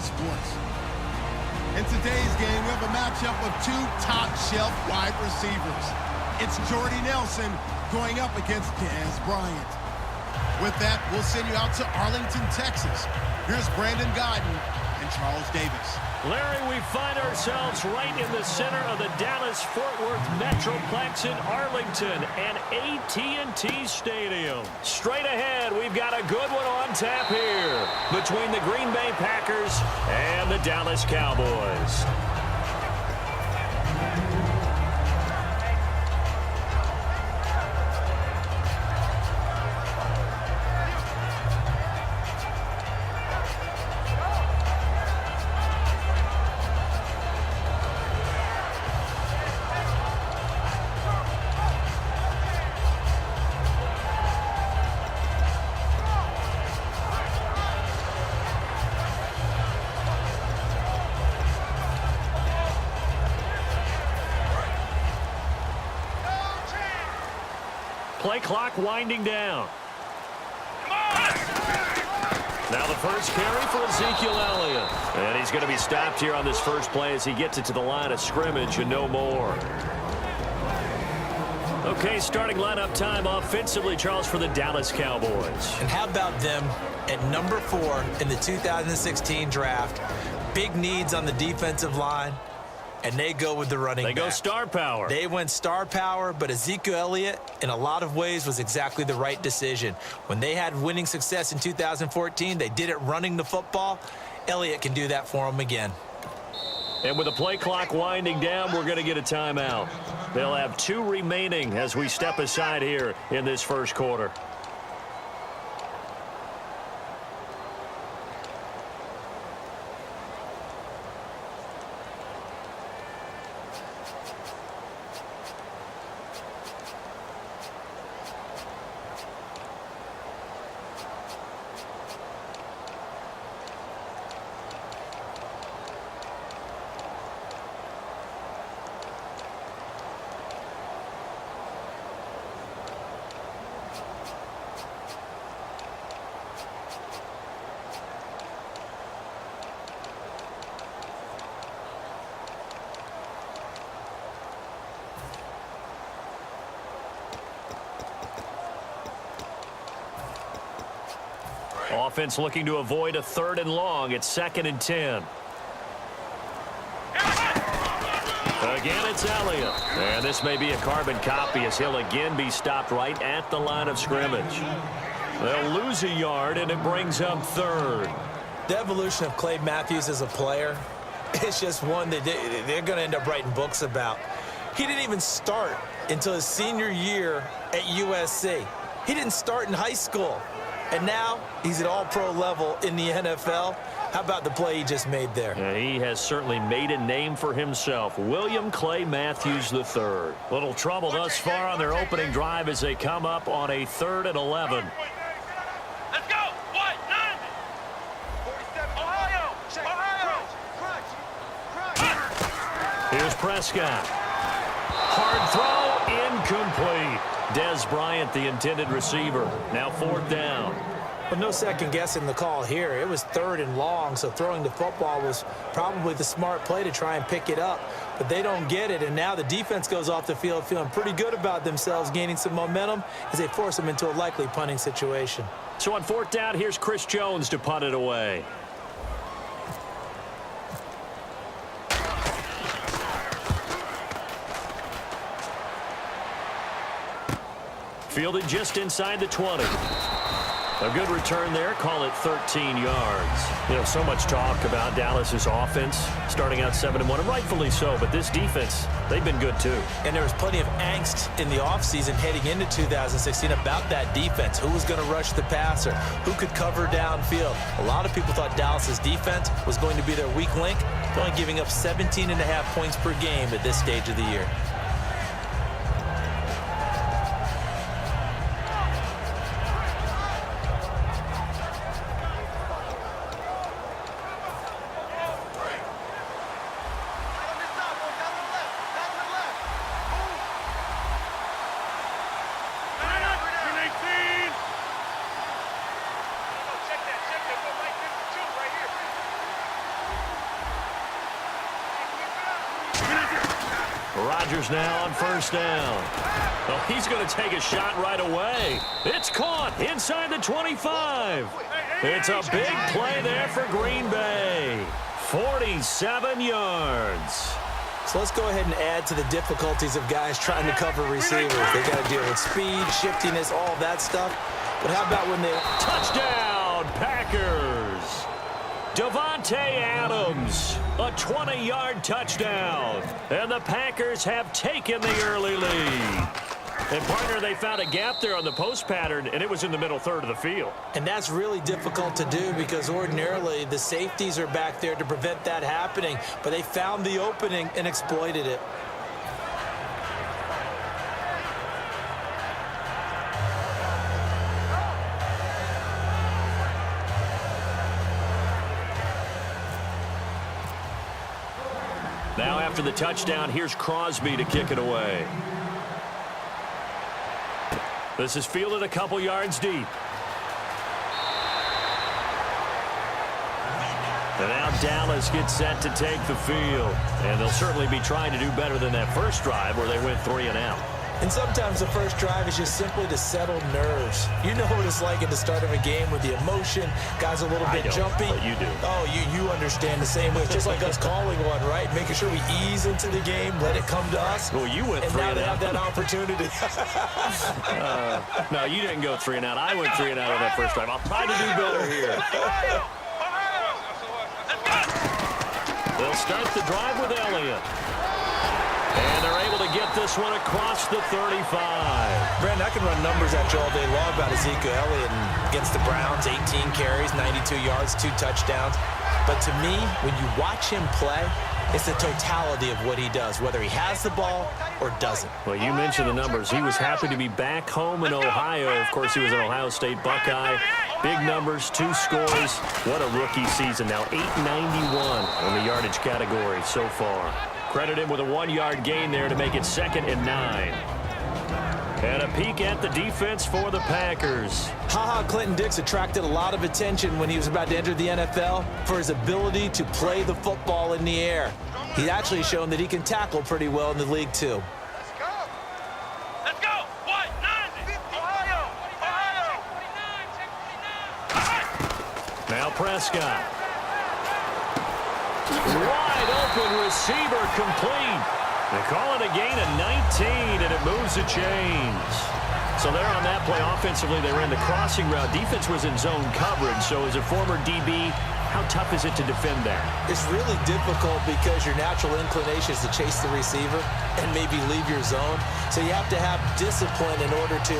sports. In today's game, we have a matchup of two top-shelf wide receivers. It's Jordy Nelson going up against Dez Bryant. With that, we'll send you out to Arlington, Texas. Here's Brandon Godden and Charles Davis. Larry, we find ourselves right in the center of the Dallas-Fort Worth Metroplex in Arlington and AT&T Stadium. Straight ahead, we've got a good one on tap here between the Green Bay Packers and the Dallas Cowboys. Play clock winding down. Now the first carry for Ezekiel Elliott. And he's going to be stopped here on this first play as he gets it to the line of scrimmage and no more. Okay, starting lineup time offensively, Charles, for the Dallas Cowboys. And how about them at number 4 in the 2016 draft? Big needs on the defensive line. And they go with the running back. They go star power. They went star power, but Ezekiel Elliott, in a lot of ways, was exactly the right decision. When they had winning success in 2014, they did it running the football. Elliott can do that for them again. And with the play clock winding down, we're going to get a timeout. They'll have 2 remaining as we step aside here in this first quarter. Offense looking to avoid a 3rd and long. It's 2nd and 10. Again, it's Elliott. And this may be a carbon copy as he'll again be stopped right at the line of scrimmage. They'll lose a yard, and it brings up 3rd. The evolution of Clay Matthews as a player, it's just one that they're going to end up writing books about. He didn't even start until his senior year at USC. He didn't start in high school. And now he's at all-pro level in the NFL. How about the play he just made there? Yeah, he has certainly made a name for himself. William Clay Matthews III. Little trouble thus far on their opening drive as they come up on a 3rd and 11. Let's go! What? 9! 47. Ohio! Here's Prescott. Hard throw, incomplete. Dez Bryant, the intended receiver. Now 4th down. But no second guessing the call here. It was 3rd and long, so throwing the football was probably the smart play to try and pick it up. But they don't get it, and now the defense goes off the field feeling pretty good about themselves, gaining some momentum as they force them into a likely punting situation. So on 4th down, here's Chris Jones to punt it away. Fielded just inside the 20. A good return there. Call it 13 yards. You know, so much talk about Dallas's offense starting out 7-1, and rightfully so, but this defense, they've been good too. And there was plenty of angst in the offseason heading into 2016 about that defense. Who was going to rush the passer? Who could cover downfield? A lot of people thought Dallas's defense was going to be their weak link. They're only giving up 17.5 points per game at this stage of the year. Rodgers now on first down. Oh, he's going to take a shot right away. It's caught inside the 25. It's a big play there for Green Bay. 47 yards. So let's go ahead and add to the difficulties of guys trying to cover receivers. They got to deal with speed, shiftiness, all of that stuff. But how about when they... Touchdown, Packers. Devontae Adams, a 20-yard touchdown. And the Packers have taken the early lead. And, partner, they found a gap there on the post pattern, and it was in the middle third of the field. And that's really difficult to do because ordinarily the safeties are back there to prevent that happening. But they found the opening and exploited it. Now after the touchdown, here's Crosby to kick it away. This is fielded a couple yards deep. And now Dallas gets set to take the field. And they'll certainly be trying to do better than that first drive where they went 3 and out. And sometimes the first drive is just simply to settle nerves. You know what it's like at the start of a game with the emotion. Guys a little bit jumpy. But you do. Oh, you understand the same way. It's just like us calling one, right? Making sure we ease into the game, let it come to us. Well, you went 3 and out. And now they have that opportunity. No, you didn't go 3 and out. I went 3 and out on that first drive. I'll try to do better here. They'll start the drive with Elliott. And they're able to get this one across the 35. Brandon, I can run numbers at you all day long about Ezekiel Elliott against the Browns. 18 carries, 92 yards, 2 touchdowns. But to me, when you watch him play, it's the totality of what he does, whether he has the ball or doesn't. Well, you mentioned the numbers. He was happy to be back home in Ohio. Of course, he was an Ohio State Buckeye. Big numbers, 2 scores. What a rookie season now. 891 in the yardage category so far. Credit him with a 1-yard gain there to make it 2nd and 9. And a peek at the defense for the Packers. Clinton Dix attracted a lot of attention when he was about to enter the NFL for his ability to play the football in the air. He's actually shown that he can tackle pretty well in the league, too. Let's go. What? 90. Ohio. Now Prescott. Wide open receiver complete. They call it a gain of 19, and it moves the chains. So there on that play, offensively, they ran the crossing route. Defense was in zone coverage, so as a former DB, how tough is it to defend that? It's really difficult because your natural inclination is to chase the receiver and maybe leave your zone. So you have to have discipline in order to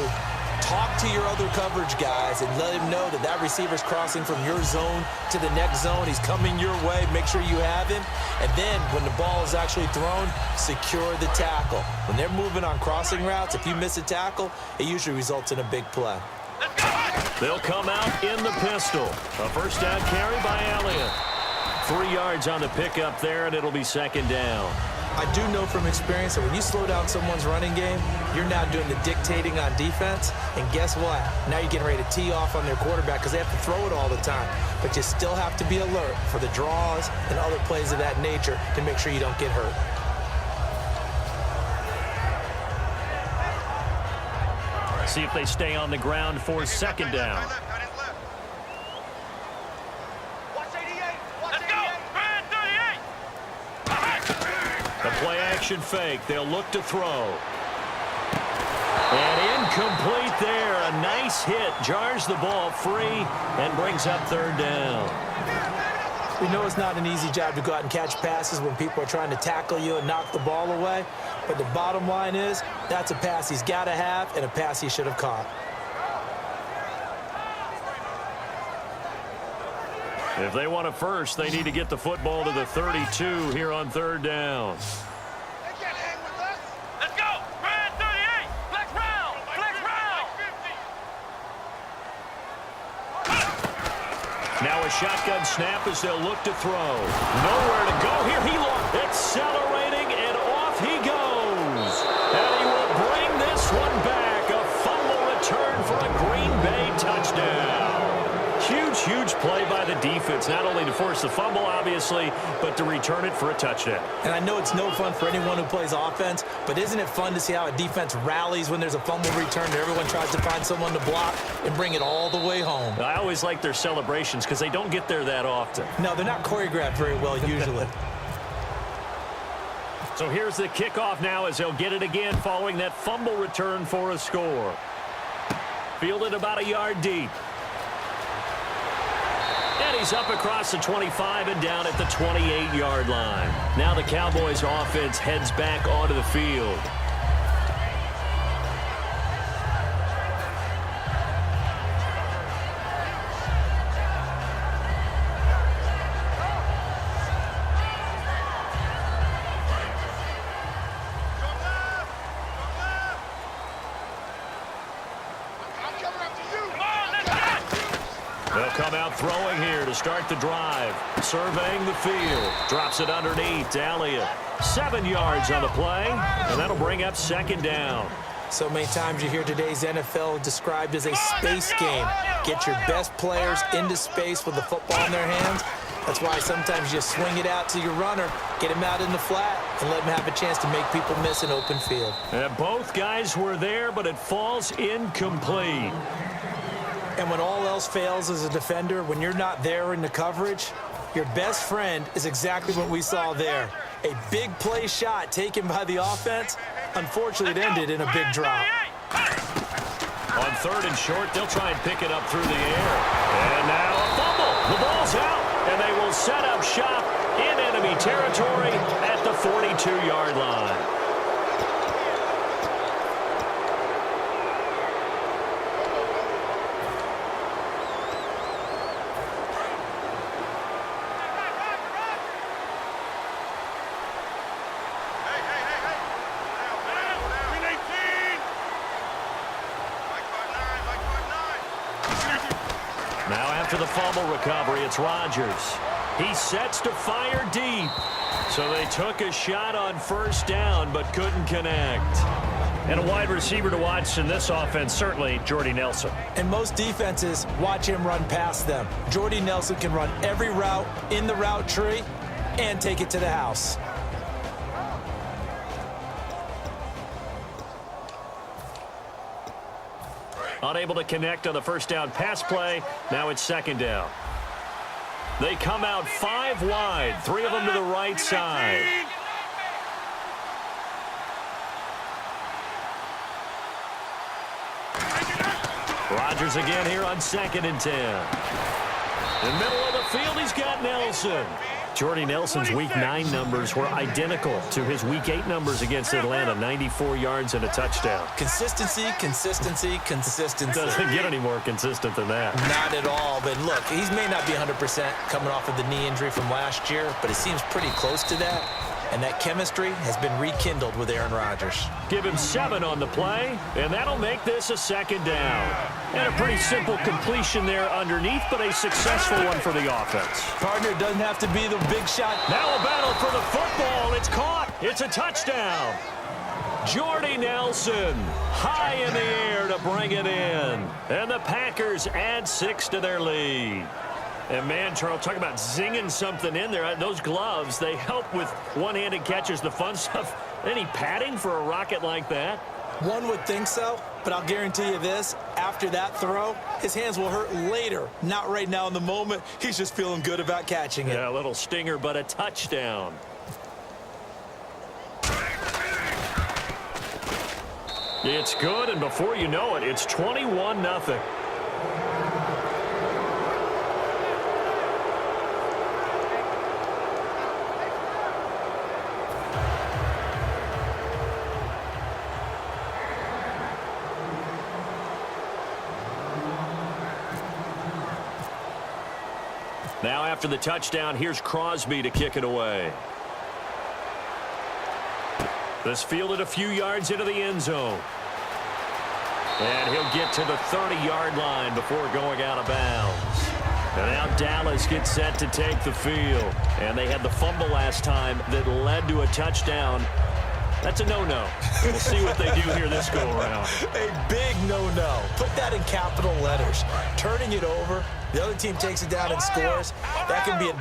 talk to your other coverage guys and let him know that that receiver's crossing from your zone to the next zone. He's coming your way. Make sure you have him. And then when the ball is actually thrown, secure the tackle. When they're moving on crossing routes, if you miss a tackle, it usually results in a big play. They'll come out in the pistol. A first down carry by Elliott. 3 yards on the pickup there, and it'll be 2nd down. I do know from experience that when you slow down someone's running game, you're now doing the dictating on defense. And guess what? Now you're getting ready to tee off on their quarterback because they have to throw it all the time. But you still have to be alert for the draws and other plays of that nature to make sure you don't get hurt. See if they stay on the ground for 2nd down. The play-action fake. They'll look to throw. And incomplete there. A nice hit. Jars the ball free and brings up 3rd down. We know it's not an easy job to go out and catch passes when people are trying to tackle you and knock the ball away. But the bottom line is that's a pass he's got to have and a pass he should have caught. If they want a first, they need to get the football to the 32 here on 3rd down. Let's go. Red 38. Flex round. Flex round. Now a shotgun snap as they'll look to throw. Nowhere to go here. He accelerating, and off he goes. And he will bring this one back. A fumble return for a Green Bay touchdown. Huge play by the defense, not only to force the fumble, obviously, but to return it for a touchdown. And I know it's no fun for anyone who plays offense, but isn't it fun to see how a defense rallies when there's a fumble return and everyone tries to find someone to block and bring it all the way home? I always like their celebrations because they don't get there that often. No, they're not choreographed very well usually. So here's the kickoff now as they'll get it again following that fumble return for a score. Fielded about a yard deep. And he's up across the 25 and down at the 28-yard line. Now the Cowboys offense heads back onto the field. They'll come out throwing here to start the drive. Surveying the field. Drops it underneath. Elliott. 7 yards on the play. And that'll bring up second down. So many times you hear today's NFL described as a space game. Get your best players into space with the football in their hands. That's why sometimes you swing it out to your runner, get him out in the flat, and let him have a chance to make people miss an open field. And both guys were there, but it falls incomplete. And when all else fails as a defender, when you're not there in the coverage, your best friend is exactly what we saw there. A big play shot taken by the offense. Unfortunately, it ended in a big drop. On 3rd and short, they'll try and pick it up through the air. And now a fumble. The ball's out, and they will set up shop in enemy territory at the 42-yard line. Now after the fumble recovery, it's Rodgers. He sets to fire deep. So they took a shot on 1st down, but couldn't connect. And a wide receiver to watch in this offense, certainly Jordy Nelson. And most defenses watch him run past them. Jordy Nelson can run every route in the route tree and take it to the house. Unable to connect on the 1st down pass play. Now it's 2nd down. They come out 5 wide, 3 of them to the right side. Rodgers again here on 2nd and 10. In the middle of the field, he's got Nelson. Jordy Nelson's Week 9 numbers were identical to his Week 8 numbers against Atlanta, 94 yards and a touchdown. Consistency, consistency, consistency. Doesn't get any more consistent than that. Not at all, but look, he may not be 100% coming off of the knee injury from last year, but it seems pretty close to that. And that chemistry has been rekindled with Aaron Rodgers. Give him 7 on the play, and that'll make this a 2nd down. And a pretty simple completion there underneath, but a successful one for the offense. Partner, doesn't have to be the big shot. Now a battle for the football. It's caught. It's a touchdown. Jordy Nelson high in the air to bring it in. And the Packers add 6 to their lead. And, man, Charles, talk about zinging something in there. Those gloves, they help with one-handed catches, the fun stuff. Any padding for a rocket like that? One would think so, but I'll guarantee you this. After that throw, his hands will hurt later. Not right now in the moment. He's just feeling good about catching it. Yeah, a little stinger, but a touchdown. It's good, and before you know it, it's 21-0. Now after the touchdown, here's Crosby to kick it away. This fielded a few yards into the end zone. And he'll get to the 30-yard line before going out of bounds. And now Dallas gets set to take the field. And they had the fumble last time that led to a touchdown. That's a no-no. We'll see what they do here this go-around. A big no-no. Put that in capital letters. Turning it over, the other team takes it down and scores. That can be a